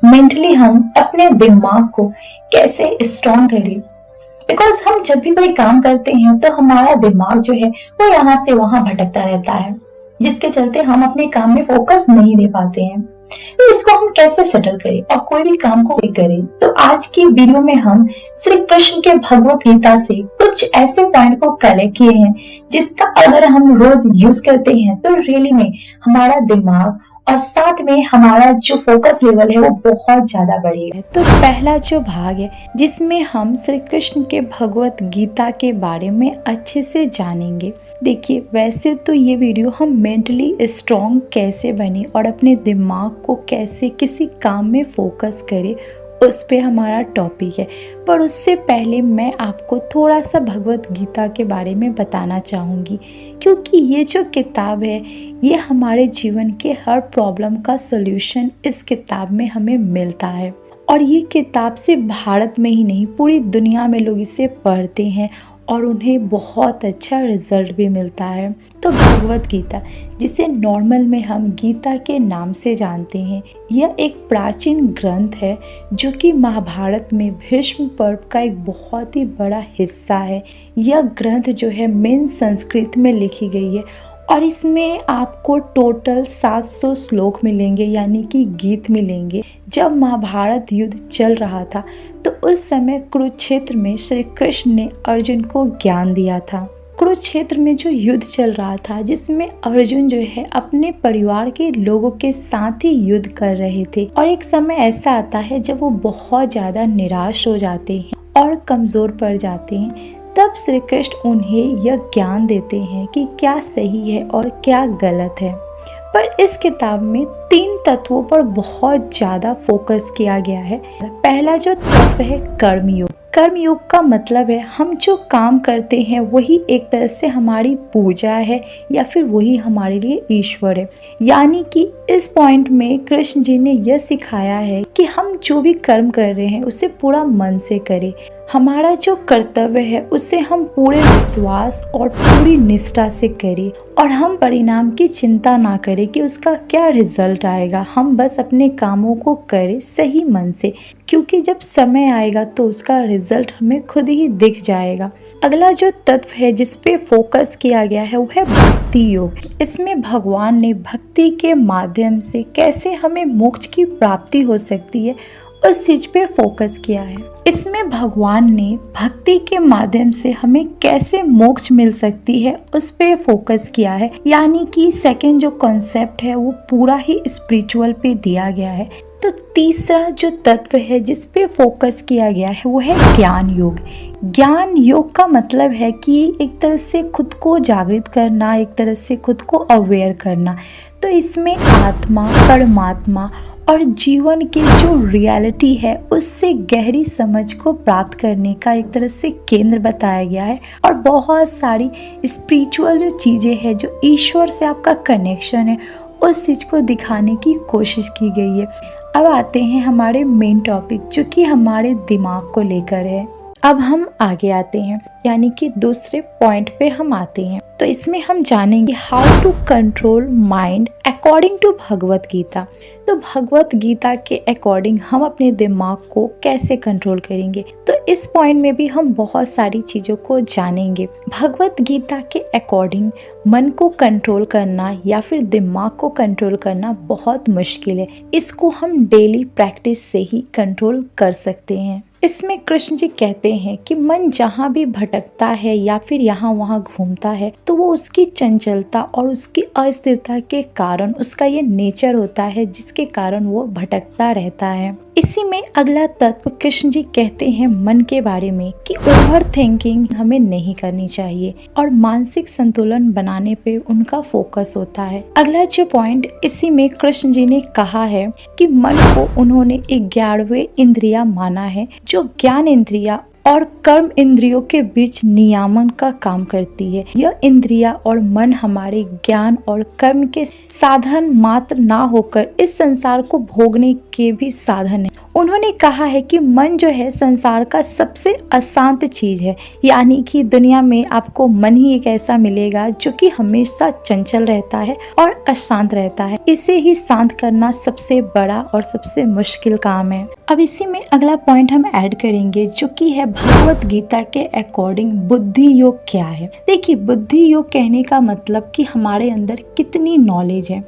Mentally हम अपने दिमाग को कैसे स्ट्रॉन्ग करें। बिकॉज हम जब भी कोई काम करते हैं तो हमारा दिमाग जो है वो यहाँ से वहां भटकता रहता है, जिसके चलते हम अपने काम में फोकस नहीं दे पाते हैं। तो इसको हम कैसे सेटल करें और कोई भी काम को करें। तो आज की वीडियो में हम श्री कृष्ण के भगवत गीता से कुछ ऐसे पॉइंट को कलेक्ट किए हैं जिसका अगर हम रोज यूज करते हैं तो रियली में हमारा दिमाग और साथ में हमारा जो फोकस लेवल है वो बहुत ज्यादा बढ़ेगा। तो पहला जो भाग है जिसमें हम श्री कृष्ण के भगवत गीता के बारे में अच्छे से जानेंगे। देखिए, वैसे तो ये वीडियो हम मेंटली स्ट्रॉन्ग कैसे बने और अपने दिमाग को कैसे किसी काम में फोकस करें उस पे हमारा टॉपिक है, पर उससे पहले मैं आपको थोड़ा सा भगवत गीता के बारे में बताना चाहूँगी, क्योंकि ये जो किताब है ये हमारे जीवन के हर प्रॉब्लम का सॉल्यूशन इस किताब में हमें मिलता है। और ये किताब सिर्फ भारत में ही नहीं, पूरी दुनिया में लोग इसे पढ़ते हैं और उन्हें बहुत अच्छा रिजल्ट भी मिलता है। तो भगवत गीता, जिसे नॉर्मल में हम गीता के नाम से जानते हैं, यह एक प्राचीन ग्रंथ है जो कि महाभारत में भीष्म पर्व का एक बहुत ही बड़ा हिस्सा है। यह ग्रंथ जो है मेन संस्कृत में लिखी गई है और इसमें आपको टोटल 700 श्लोक मिलेंगे, यानी कि गीत मिलेंगे। जब महाभारत युद्ध चल रहा था तो उस समय कुरुक्षेत्र में श्री कृष्ण ने अर्जुन को ज्ञान दिया था। कुरुक्षेत्र में जो युद्ध चल रहा था जिसमें अर्जुन जो है अपने परिवार के लोगों के साथ ही युद्ध कर रहे थे, और एक समय ऐसा आता है जब वो बहुत ज़्यादा निराश हो जाते हैं और कमज़ोर पड़ जाते हैं। तब श्री कृष्ण उन्हें यह ज्ञान देते हैं कि क्या सही है और क्या गलत है। पर इस किताब में 3 तत्वों पर बहुत ज़्यादा फोकस किया गया है। पहला जो तत्व है कर्मयोग। कर्मयोग का मतलब है हम जो काम करते हैं वही एक तरह से हमारी पूजा है या फिर वही हमारे लिए ईश्वर है। यानी कि इस पॉइंट में कृष्ण जी ने यह सिखाया है कि हम जो भी कर्म कर रहे हैं उसे पूरा मन से करें। हमारा जो कर्तव्य है उसे हम पूरे विश्वास और पूरी निष्ठा से करें और हम परिणाम की चिंता ना करें कि उसका क्या रिजल्ट आएगा। हम बस अपने कामों को करें सही मन से, क्योंकि जब समय आएगा तो उसका रिजल्ट हमें खुद ही दिख जाएगा। अगला जो तत्व है जिस पे फोकस किया गया है वो है भक्ति योग। इसमें भगवान ने भक्ति के माध्यम से कैसे हमें मोक्ष की प्राप्ति हो सकती है उस चीज पे फोकस किया है। इसमें भगवान ने भक्ति के माध्यम से हमें कैसे मोक्ष मिल सकती है उस पे फोकस किया है। यानी कि सेकंड जो कॉन्सेप्ट है वो पूरा ही स्पिरिचुअल पे दिया गया है। तो तीसरा जो तत्व है जिस पे फोकस किया गया है वो है ज्ञान योग। ज्ञान योग का मतलब है कि एक तरह से खुद को जागृत करना, एक तरह से खुद को अवेयर करना। तो इसमें आत्मा, परमात्मा और जीवन की जो रियलिटी है उससे गहरी समझ को प्राप्त करने का एक तरह से केंद्र बताया गया है। और बहुत सारी स्पिरिचुअल जो चीज़ें हैं, जो ईश्वर से आपका कनेक्शन है, उस चीज़ को दिखाने की कोशिश की गई है। अब आते हैं हमारे मेन टॉपिक जो कि हमारे दिमाग को लेकर है। अब हम आगे आते हैं, यानी कि दूसरे पॉइंट पे हम आते हैं। तो इसमें हम जानेंगे how to control mind according to Bhagavad Gita. तो भगवत गीता के अकॉर्डिंग हम अपने दिमाग को कैसे कंट्रोल करेंगे, तो इस पॉइंट में भी हम बहुत सारी चीज़ों को जानेंगे। भगवत गीता के अकॉर्डिंग मन को कंट्रोल करना या फिर दिमाग को कंट्रोल करना बहुत मुश्किल है। इसको हम डेली प्रैक्टिस से ही कंट्रोल कर सकते हैं। इसमें कृष्ण जी कहते हैं कि मन जहाँ भी भटकता है या फिर यहाँ वहाँ घूमता है तो वो उसकी चंचलता और उसकी अस्थिरता के कारण, उसका ये नेचर होता है जिसके कारण वो भटकता रहता है। इसी में अगला तत्व कृष्ण जी कहते हैं मन के बारे में कि ओवर थिंकिंग हमें नहीं करनी चाहिए और मानसिक संतुलन बनाने पे उनका फोकस होता है। अगला जो पॉइंट इसी में कृष्ण जी ने कहा है कि मन को उन्होंने 11वें इंद्रिया माना है, जो ज्ञान इंद्रिया और कर्म इंद्रियों के बीच नियामन का काम करती है। यह इंद्रिया और मन हमारे ज्ञान और कर्म के साधन मात्र ना होकर इस संसार को भोगने के भी साधन है। उन्होंने कहा है कि मन जो है संसार का सबसे अशांत चीज़ है, यानी कि दुनिया में आपको मन ही एक ऐसा मिलेगा जो कि हमेशा चंचल रहता है और अशांत रहता है। इसे ही शांत करना सबसे बड़ा और सबसे मुश्किल काम है। अब इसी में अगला पॉइंट हम ऐड करेंगे जो कि है भगवत गीता के अकॉर्डिंग बुद्धि योग क्या है। देखिए, बुद्धि योग कहने का मतलब कि हमारे अंदर कितनी नॉलेज है,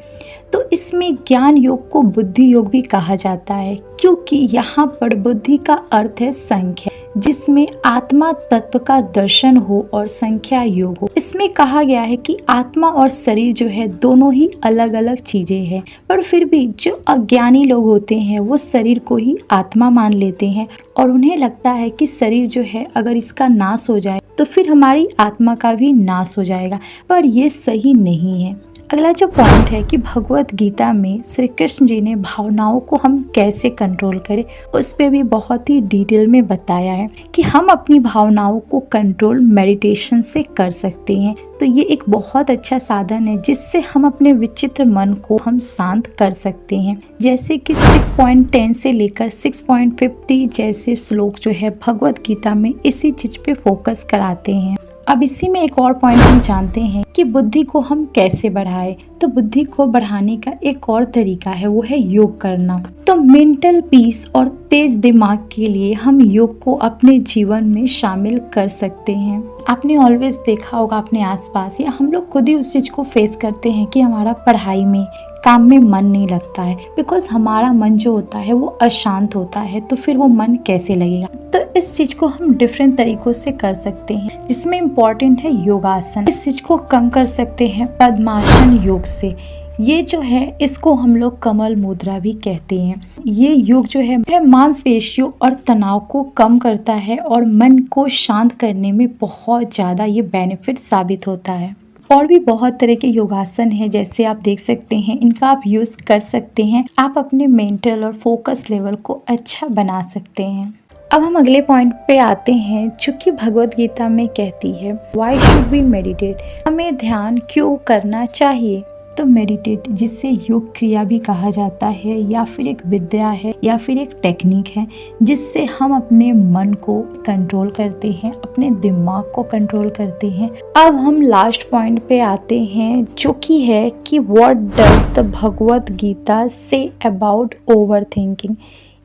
तो इसमें ज्ञान योग को बुद्धि योग भी कहा जाता है, क्योंकि यहाँ पर बुद्धि का अर्थ है संख्या, जिसमें आत्मा तत्व का दर्शन हो और संख्या योग हो। इसमें कहा गया है कि आत्मा और शरीर जो है दोनों ही अलग अलग चीजें हैं, पर फिर भी जो अज्ञानी लोग होते हैं वो शरीर को ही आत्मा मान लेते हैं और उन्हें लगता है कि शरीर जो है अगर इसका नाश हो जाए तो फिर हमारी आत्मा का भी नाश हो जाएगा, पर ये सही नहीं है। अगला जो पॉइंट है कि भगवत गीता में श्री कृष्ण जी ने भावनाओं को हम कैसे कंट्रोल करें, उस पे भी बहुत ही डिटेल में बताया है कि हम अपनी भावनाओं को कंट्रोल मेडिटेशन से कर सकते हैं। तो ये एक बहुत अच्छा साधन है जिससे हम अपने विचित्र मन को हम शांत कर सकते हैं। जैसे कि 6.10 से लेकर 6.50 जैसे श्लोक जो है भगवत गीता में इसी चीज पे फोकस कराते हैं। अब इसी में एक और पॉइंट हम जानते हैं कि बुद्धि को हम कैसे बढ़ाएं। तो बुद्धि को बढ़ाने का एक और तरीका है, वो है योग करना। तो मेंटल पीस और तेज दिमाग के लिए हम योग को अपने जीवन में शामिल कर सकते हैं। आपने ऑलवेज देखा होगा अपने आसपास, या हम लोग खुद ही उस चीज को फेस करते हैं कि हमारा पढ़ाई में, काम में मन नहीं लगता है, बिकॉज हमारा मन जो होता है वो अशांत होता है, तो फिर वो मन कैसे लगेगा। तो इस चीज को हम डिफरेंट तरीकों से कर सकते हैं, जिसमें इम्पोर्टेंट है योगासन। इस चीज को कम कर सकते हैं पद्मासन योग से। ये जो है इसको हम लोग कमल मुद्रा भी कहते हैं। ये योग जो है मांसपेशियों और तनाव को कम करता है और मन को शांत करने में बहुत ज़्यादा ये बेनिफिट साबित होता है। और भी बहुत तरह के योगासन हैं, जैसे आप देख सकते हैं, इनका आप यूज़ कर सकते हैं। आप अपने मेंटल और फोकस लेवल को अच्छा बना सकते हैं। अब हम अगले पॉइंट पे आते हैं जो कि भगवत गीता में कहती है व्हाई शुड वी मेडिटेट, हमें ध्यान क्यों करना चाहिए। तो मेडिटेट, जिससे योग क्रिया भी कहा जाता है, या फिर एक विद्या है, या फिर एक टेक्निक है, जिससे हम अपने मन को कंट्रोल करते हैं, अपने दिमाग को कंट्रोल करते हैं। अब हम लास्ट पॉइंट पे आते हैं जो कि है कि what does the Bhagavad Gita say about over thinking,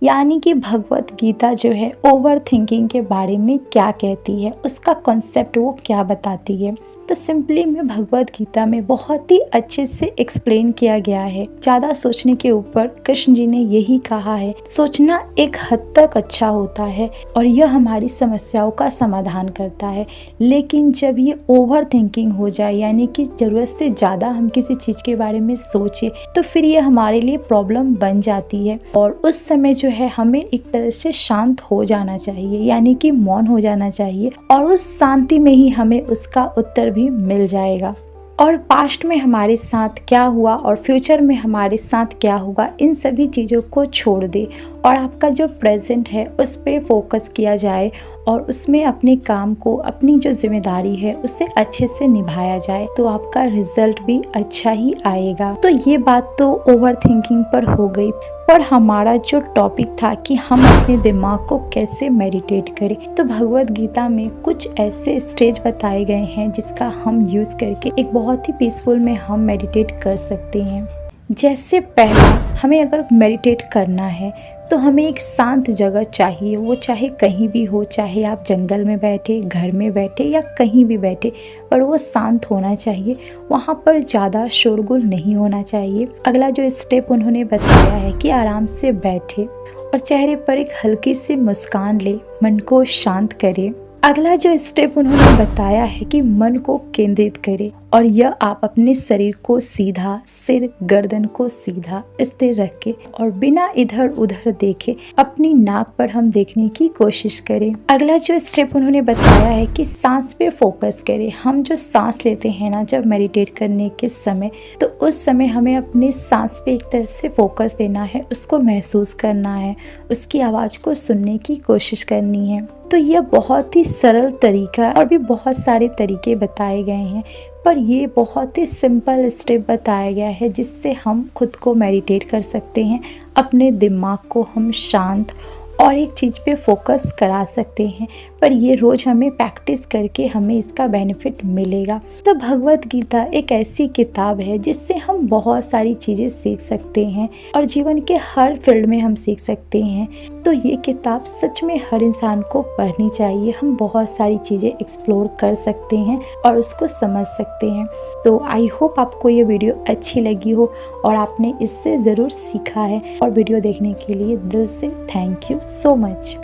यानी कि भगवत गीता जो है ओवर थिंकिंग के बारे में क्या कहती है, उसका कॉन्सेप्ट वो क्या बताती है। तो सिंपली में भगवत गीता में बहुत ही अच्छे से एक्सप्लेन किया गया है। ज़्यादा सोचने के ऊपर कृष्ण जी ने यही कहा है, सोचना एक हद तक अच्छा होता है और यह हमारी समस्याओं का समाधान करता है, लेकिन जब ये ओवर थिंकिंग हो जाए, यानी कि ज़रूरत से ज़्यादा हम किसी चीज़ के बारे में सोचे, तो फिर ये हमारे लिए प्रॉब्लम बन जाती है। और उस समय जो है हमें एक तरह से शांत हो जाना चाहिए, यानी कि मौन हो जाना चाहिए, और उस शांति में ही हमें उसका उत्तर भी मिल जाएगा। और पास्ट में हमारे साथ क्या हुआ और फ्यूचर में हमारे साथ क्या होगा, इन सभी चीज़ों को छोड़ दे और आपका जो प्रेजेंट है उस पे फोकस किया जाए और उसमें अपने काम को, अपनी जो जिम्मेदारी है उसे अच्छे से निभाया जाए, तो आपका रिजल्ट भी अच्छा ही आएगा। तो ये बात तो ओवर थिंकिंग पर हो गई, पर हमारा जो टॉपिक था कि हम अपने दिमाग को कैसे मेडिटेट करें, तो भगवत गीता में कुछ ऐसे स्टेज बताए गए हैं जिसका हम यूज़ करके एक बहुत ही पीसफुल में हम मेडिटेट कर सकते हैं। जैसे पहला, हमें अगर मेडिटेट करना है तो हमें एक शांत जगह चाहिए, वो चाहे कहीं भी हो, चाहे आप जंगल में बैठे, घर में बैठे या कहीं भी बैठे, पर वो शांत होना चाहिए, वहाँ पर ज़्यादा शोरगुल नहीं होना चाहिए। अगला जो स्टेप उन्होंने बताया है कि आराम से बैठे और चेहरे पर एक हल्की सी मुस्कान ले, मन को शांत करे। अगला जो स्टेप उन्होंने बताया है कि मन को केंद्रित करें, और यह आप अपने शरीर को सीधा, सिर गर्दन को सीधा स्थिर रख के और बिना इधर उधर देखे अपनी नाक पर हम देखने की कोशिश करें। अगला जो स्टेप उन्होंने बताया है कि सांस पे फोकस करें। हम जो सांस लेते हैं ना जब मेडिटेट करने के समय, तो उस समय हमें अपने सांस पे एक तरह से फोकस देना है, उसको महसूस करना है, उसकी आवाज़ को सुनने की कोशिश करनी है। तो यह बहुत ही सरल तरीका है और भी बहुत सारे तरीके बताए गए हैं, पर ये बहुत ही सिंपल स्टेप बताया गया है जिससे हम खुद को मेडिटेट कर सकते हैं, अपने दिमाग को हम शांत और एक चीज़ पे फोकस करा सकते हैं। पर ये रोज़ हमें प्रैक्टिस करके हमें इसका बेनिफिट मिलेगा। तो भगवत गीता एक ऐसी किताब है जिससे हम बहुत सारी चीज़ें सीख सकते हैं और जीवन के हर फील्ड में हम सीख सकते हैं। तो ये किताब सच में हर इंसान को पढ़नी चाहिए। हम बहुत सारी चीज़ें एक्सप्लोर कर सकते हैं और उसको समझ सकते हैं। तो आई होप आपको ये वीडियो अच्छी लगी हो और आपने इससे ज़रूर सीखा है। और वीडियो देखने के लिए दिल से थैंक यू so much.